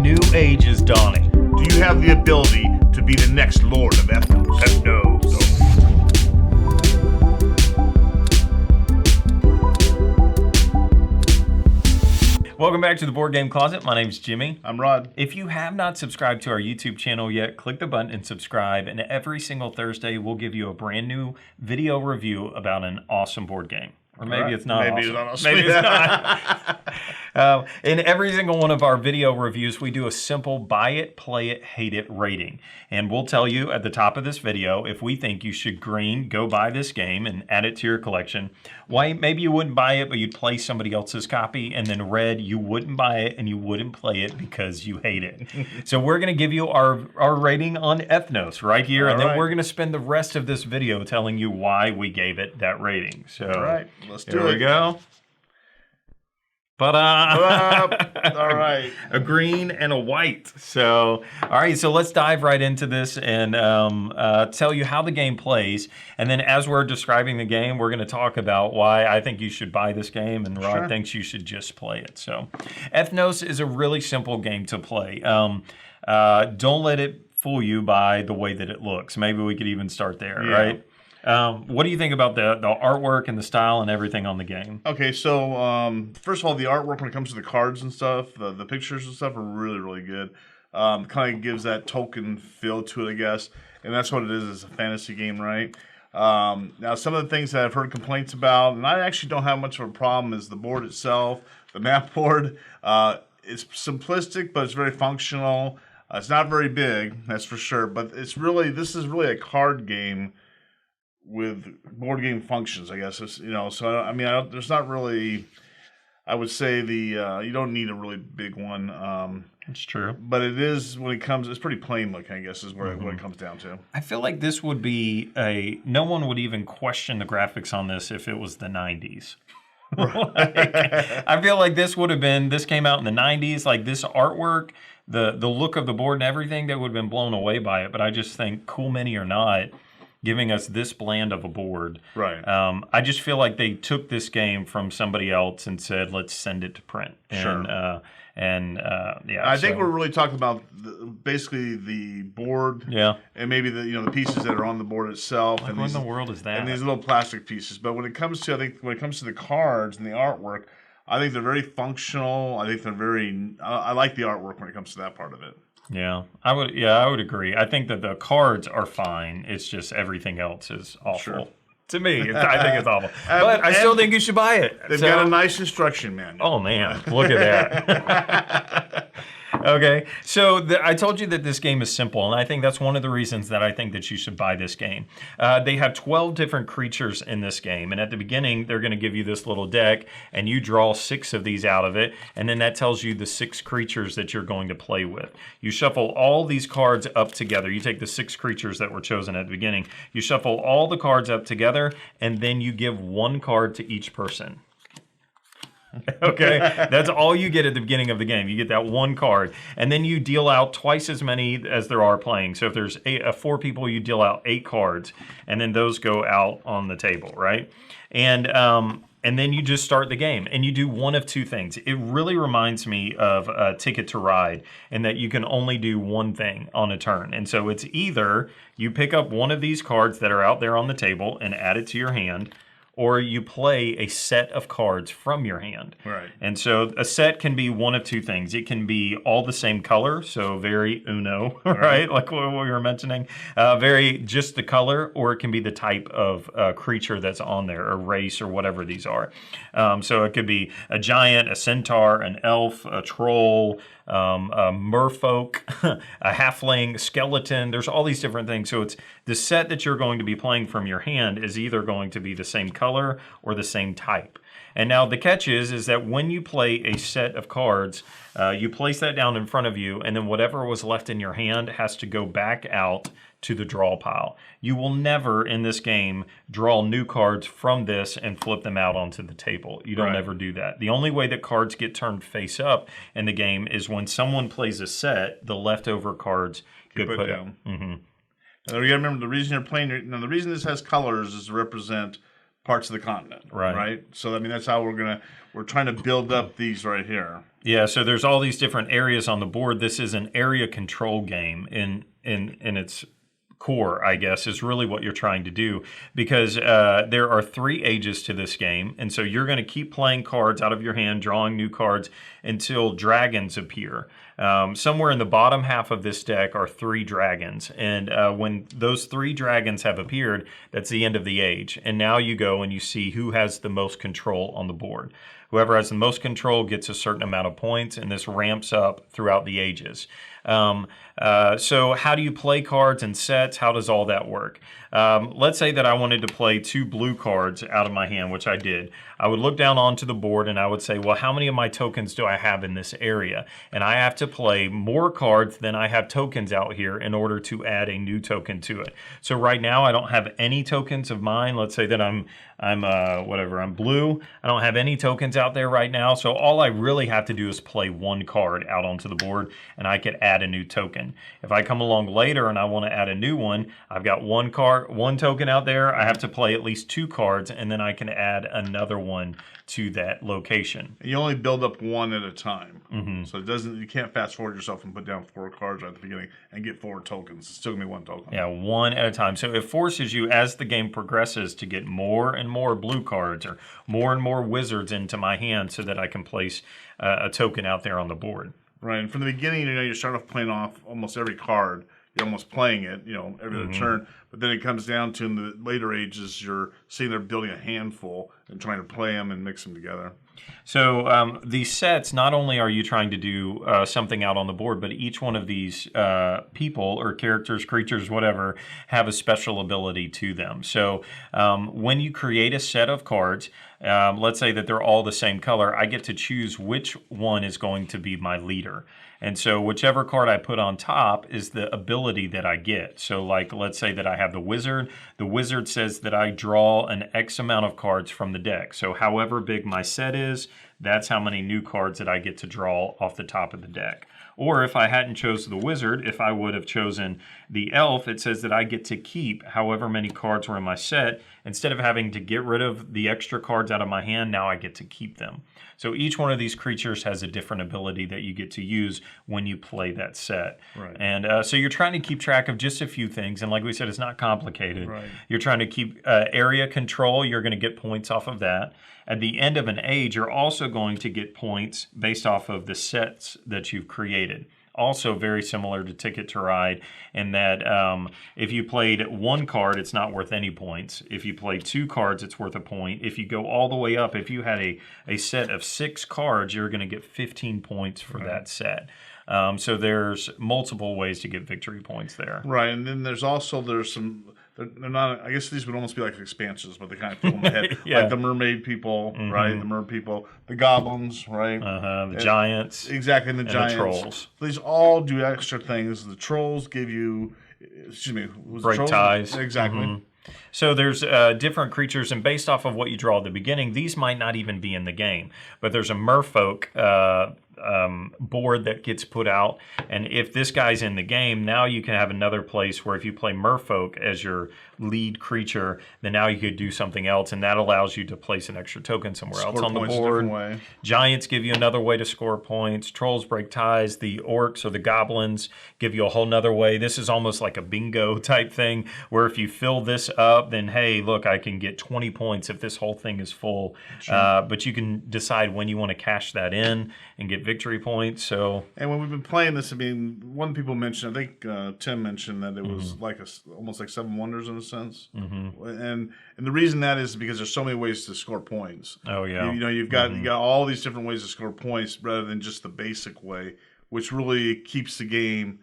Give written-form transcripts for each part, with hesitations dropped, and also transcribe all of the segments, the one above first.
new age is dawning. Do you have the ability to be the next Lord of Ethnos? Ethnos. Welcome back to the Board Game Closet. My name's Jimmy. I'm Rod. If you have not subscribed to our YouTube channel yet, click the button and subscribe. And every single Thursday, we'll give you a brand new video review about an awesome board game. Or maybe it's not Maybe awesome. it's not awesome. Maybe it's not. In every single one of our video reviews, we do a simple buy it, play it, hate it rating. And we'll tell you at the top of this video if we think you should green, go buy this game and add it to your collection. White, maybe you wouldn't buy it, but you'd play somebody else's copy. And then red, you wouldn't buy it and you wouldn't play it because you hate it. So we're going to give you our rating on Ethnos right here. And then we're going to spend the rest of this video telling you why we gave it that rating. So, all right, let's do it. Here we go. All right. A green and a white. So, all right, so let's dive right into this and tell you how the game plays. And then as we're describing the game, we're going to talk about why I think you should buy this game and Rod thinks you should just play it. So, Ethnos is a really simple game to play. Don't let it fool you by the way that it looks. Maybe we could even start there, right? What do you think about the artwork and the style and everything on the game? Okay, so first of all, the artwork when it comes to the cards and stuff, the pictures and stuff are really, really good. Kind of gives that Tolkien feel to it, I guess. And that's what it is. It's a fantasy game, right? Now, some of the things that I've heard complaints about, and I actually don't have much of a problem, is the board itself, the map board. It's simplistic, but it's very functional. It's not very big, that's for sure. But this is really a card game with board game functions, I guess. It's, so I mean, there's not really. I would say you don't need a really big one. It's true, but it is it's pretty plain looking, I guess, is what it comes down to. I feel like this would be no one would even question the graphics on this if it was the 90s. I feel like this came out in the 90s. Like this artwork, the look of the board and everything, they would have been blown away by it. But I just think, cool mini or not, giving us this bland of a board. Right. I just feel like they took this game from somebody else and said, let's send it to print. Sure. I think we're really talking about basically the board. Yeah. And maybe the pieces that are on the board itself. Like, what in the world is that? And these little plastic pieces. But when it comes to the cards and the artwork, I think they're very functional. I think they're very. I like the artwork when it comes to that part of it. Yeah, I would agree. I think that the cards are fine. It's just everything else is awful. Sure. To me, I think it's awful. But I still think you should buy it. They've got a nice instruction manual. Oh, man. Look at that. Okay, so I told you that this game is simple, and I think that's one of the reasons that I think that you should buy this game. They have 12 different creatures in this game, and at the beginning, they're going to give you this little deck, and you draw 6 of these out of it, and then that tells you the 6 creatures that you're going to play with. You shuffle all these cards up together. You take the 6 creatures that were chosen at the beginning. You shuffle all the cards up together, and then you give 1 card to each person. Okay, that's all you get at the beginning of the game. You get that 1 card, and then you deal out twice as many as there are playing. So if there's 4 people, you deal out 8 cards, and then those go out on the table, right? And then you just start the game, and you do one of 2 things. It really reminds me of Ticket to Ride, in that you can only do one thing on a turn. And so it's either you pick up one of these cards that are out there on the table and add it to your hand, or you play a set of cards from your hand. Right. And so a set can be one of 2 things. It can be all the same color, so very Uno, right? Like what we were mentioning. Very just the color, or it can be the type of creature that's on there, or race, or whatever these are. So it could be a giant, a centaur, an elf, a troll, a merfolk, a halfling, skeleton. There's all these different things. So it's the set that you're going to be playing from your hand is either going to be the same color or the same type. And now the catch is that when you play a set of cards, you place that down in front of you, and then whatever was left in your hand has to go back out to the draw pile. You will never in this game draw new cards from this and flip them out onto the table. You don't ever do that. The only way that cards get turned face up in the game is when someone plays a set, the leftover cards get put down. Mm-hmm. Now you gotta remember the reason you're playing. Now the reason this has colors is to represent parts of the continent. Right. Right. So I mean, that's how we're trying to build up these right here. Yeah, so there's all these different areas on the board. This is an area control game in its core, I guess, is really what you're trying to do, because there are 3 ages to this game, and so you're going to keep playing cards out of your hand, drawing new cards until dragons appear. Somewhere in the bottom half of this deck are 3 dragons, and when those 3 dragons have appeared, that's the end of the age. And now you go and you see who has the most control on the board. Whoever has the most control gets a certain amount of points, and this ramps up throughout the ages. So how do you play cards and sets? How does all that work? Let's say that I wanted to play 2 blue cards out of my hand, which I did. I would look down onto the board and I would say, well, how many of my tokens do I have in this area? And I have to play more cards than I have tokens out here in order to add a new token to it. So right now I don't have any tokens of mine. Let's say that I'm blue. I don't have any tokens out there right now. So all I really have to do is play 1 card out onto the board and I could add a new token. If I come along later and I want to add a new one, I've got 1 token out there. I have to play at least 2 cards and then I can add another one to that location. You only build up 1 at a time. So you can't fast forward yourself and put down 4 cards right at the beginning and get 4 tokens. It's still gonna be 1 token. Yeah, 1 at a time. So it forces you, as the game progresses, to get more and more blue cards or more wizards into my hand so that I can place a token out there on the board. Right, and from the beginning, you start off playing off almost every card. You're almost playing it, every other turn. But then it comes down to, in the later ages, you're sitting there building a handful and trying to play them and mix them together. So these sets, not only are you trying to do something out on the board, but each one of these people or characters, creatures, whatever, have a special ability to them. So when you create a set of cards, let's say that they're all the same color, I get to choose which one is going to be my leader. And so whichever card I put on top is the ability that I get. So like, let's say that I have the wizard. The wizard says that I draw an X amount of cards from the deck. So however big my set is, that's how many new cards that I get to draw off the top of the deck. Or if I hadn't chosen the wizard, if I would have chosen the elf, it says that I get to keep however many cards were in my set. Instead of having to get rid of the extra cards out of my hand, now I get to keep them. So each one of these creatures has a different ability that you get to use when you play that set. Right. And so you're trying to keep track of just a few things. And like we said, it's not complicated. Right. You're trying to keep area control. You're going to get points off of that. At the end of an age, you're also going to get points based off of the sets that you've created. Also very similar to Ticket to Ride in that if you played 1 card, it's not worth any points. If you play 2 cards, it's worth a point. If you go all the way up, if you had a set of 6 cards, you're going to get 15 points for that set. So there's multiple ways to get victory points there. Right, and then there's some... They're not. I guess these would almost be like expansions, but they kind of fill in the head. Yeah. Like the mermaid people, right? The mer people, the goblins, right? The giants. Exactly, and the giants. The trolls. These all do extra things. The trolls give you, break ties. Exactly. So there's different creatures, and based off of what you draw at the beginning, these might not even be in the game. But there's a merfolk board that gets put out, and if this guy's in the game, now you can have another place where if you play merfolk as your lead creature, then now you could do something else, and that allows you to place an extra token somewhere else on the board. Giants give you another way to score points. Trolls break ties. The orcs or the goblins give you a whole nother way. This is almost like a bingo type thing, where if you fill this up, then hey, look, I can get 20 points if this whole thing is full. Sure. But you can decide when you want to cash that in and get victory points. So, and when we've been playing this, I mean, one people mentioned, I think Tim mentioned that it was like almost like 7 Wonders in a sense. And the reason that is because there's so many ways to score points. Oh yeah, you've got all these different ways to score points rather than just the basic way, which really keeps the game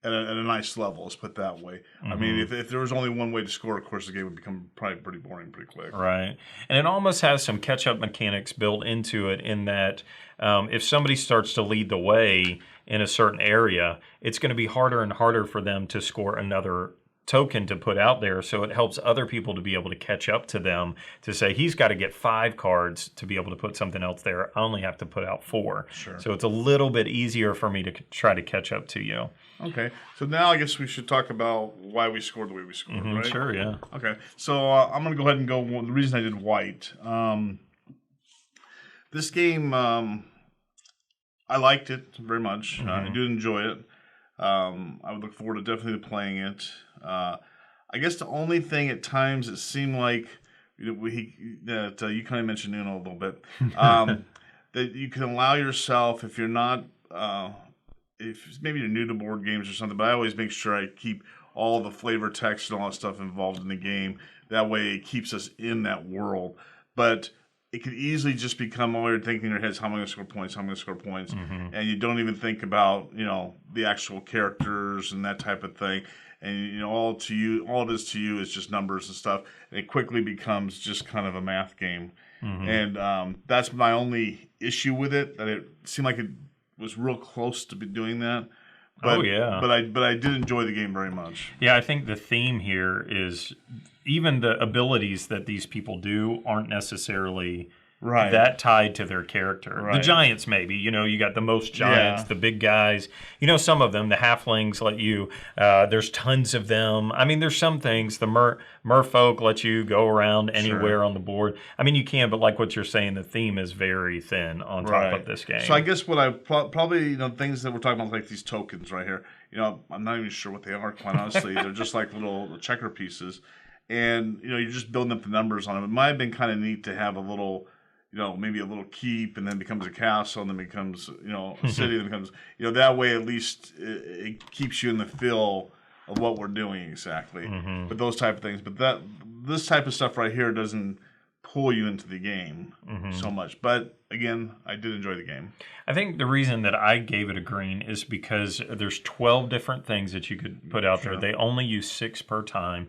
at a nice level. Let's put it that way. I mean, if there was only one way to score, of course, the game would become probably pretty boring pretty quick. Right, and it almost has some catch-up mechanics built into it in that if somebody starts to lead the way in a certain area, it's going to be harder and harder for them to score another token to put out there, so it helps other people to be able to catch up to them, to say he's got to get 5 cards to be able to put something else there. I only have to put out 4. Sure. So it's a little bit easier for me to try to catch up to you. Okay, so now I guess we should talk about why we scored the way we scored, right? Sure, yeah. Okay, so I'm going to go ahead and go. The reason I did white, this game, I liked it very much. I do enjoy it. I would look forward to definitely playing it. I guess the only thing at times it seemed like you kind of mentioned Uno a little bit, that you can allow yourself, if you're not, if maybe you're new to board games or something, but I always make sure I keep all the flavor text and all that stuff involved in the game. That way it keeps us in that world. But it could easily just become all you're thinking in your head is how am I going to score points, how am I going to score points, and you don't even think about the actual characters and that type of thing, and all it is to you is just numbers and stuff, and it quickly becomes just kind of a math game, and that's my only issue with it. That it seemed like it was real close to be doing that. But, but I did enjoy the game very much. Yeah, I think the theme here is even the abilities that these people do aren't necessarily that tied to their character. The giants, maybe. You got the most giants, the big guys. Some of them, the halflings let you, there's tons of them. I mean, there's some things, the merfolk let you go around anywhere on the board. I mean, you can, but like what you're saying, the theme is very thin on top of this game. So I guess what I probably, things that we're talking about, like these tokens right here, I'm not even sure what they are, quite honestly. They're just like little checker pieces. And, you're just building up the numbers on them. It might have been kind of neat to have a little, maybe a little keep, and then becomes a castle, and then becomes, a city, and becomes, that way at least it keeps you in the feel of what we're doing exactly. But those type of things. But this type of stuff right here doesn't pull you into the game so much. But again, I did enjoy the game. I think the reason that I gave it a green is because there's 12 different things that you could put out there. They only use 6 per time.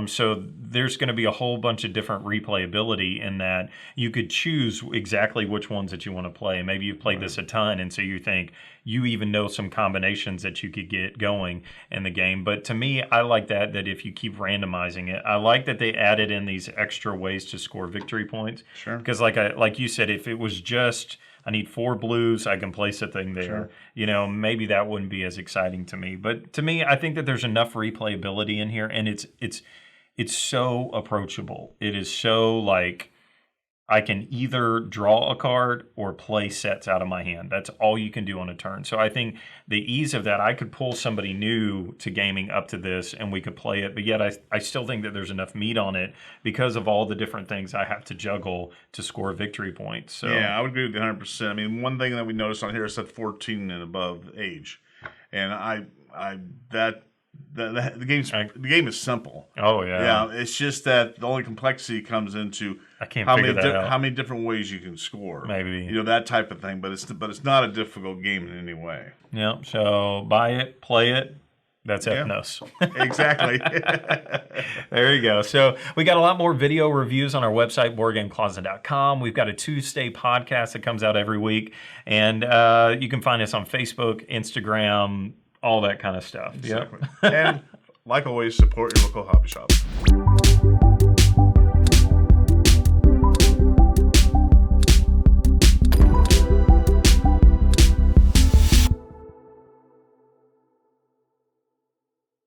So there's going to be a whole bunch of different replayability in that you could choose exactly which ones that you want to play. Maybe you've played this a ton, and so you think you even know some combinations that you could get going in the game. But to me, I like that if you keep randomizing it. I like that they added in these extra ways to score victory points. Sure. Because like you said, if it was just I need 4 blues, I can place a thing there. Maybe that wouldn't be as exciting to me. But to me, I think that there's enough replayability in here, and it's so approachable. It is so like I can either draw a card or play sets out of my hand. That's all you can do on a turn. So I think the ease of that, I could pull somebody new to gaming up to this and we could play it. But yet I still think that there's enough meat on it because of all the different things I have to juggle to score victory points. So yeah, I would agree with you 100%. I mean, one thing that we noticed on here is that 14 and above age. And the game is simple. Oh yeah. It's just that the only complexity comes into how many different ways you can score. Maybe that type of thing. But it's not a difficult game in any way. Yeah. So buy it, play it. That's Ethnos. Exactly. There you go. So we got a lot more video reviews on our website, BoardGameCloset.com. We've got a Tuesday podcast that comes out every week, and you can find us on Facebook, Instagram, all that kind of stuff. Exactly. And like always, support your local hobby shop.